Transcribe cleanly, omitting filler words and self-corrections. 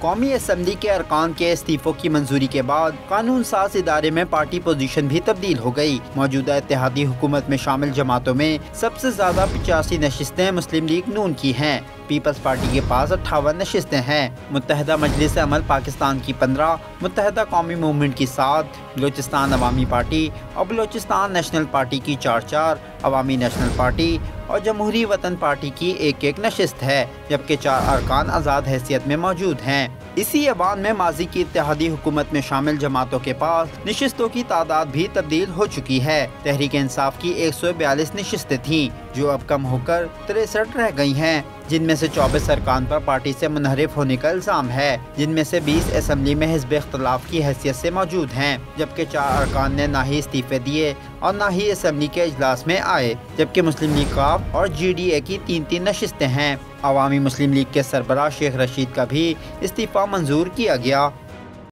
قومی اسمبلی کے ارکان کے استعفوں کی منظوری کے بعد قانون ساز ادارے میں پارٹی پوزیشن بھی تبدیل ہو گئی۔ موجودہ اتحادی حکومت میں شامل جماعتوں میں سب سے زیادہ 85 نشستیں مسلم لیگ نون کی ہیں۔ پیپلز پارٹی کے پاس 58 نشستیں ہیں۔ متحدہ مجلس عمل پاکستان کی 15، متحدہ قومی موومنٹ کی 7، بلوچستان عوامی پارٹی اور بلوچستان نیشنل پارٹی کی 4، عوامی نیشنل پارٹی اور جمہوری وطن پارٹی کی 1 نشست ہے، جبکہ 4 ارکان آزاد حیثیت میں موجود ہیں۔ اسی ایوان میں ماضی کی اتحادی حکومت میں شامل جماعتوں کے پاس نشستوں کی تعداد بھی تبدیل ہو چکی ہے۔ تحریک انصاف کی 142 نشستیں تھیں، جو اب کم ہو کر 63 رہ گئی ہیں، جن میں سے 24 ارکان پر پارٹی سے منحرف ہونے کا الزام ہے، جن میں سے 20 اسمبلی میں حزب اختلاف کی حیثیت سے موجود ہیں، جبکہ 4 ارکان نے نہ ہی استعفے دیے اور نہ ہی اسمبلی کے اجلاس میں آئے، جبکہ مسلم لیگ اور جی ڈی اے کی 3 نشستیں ہیں۔ عوامی مسلم لیگ کے سربراہ شیخ رشید کا بھی استعفیٰ منظور کیا گیا۔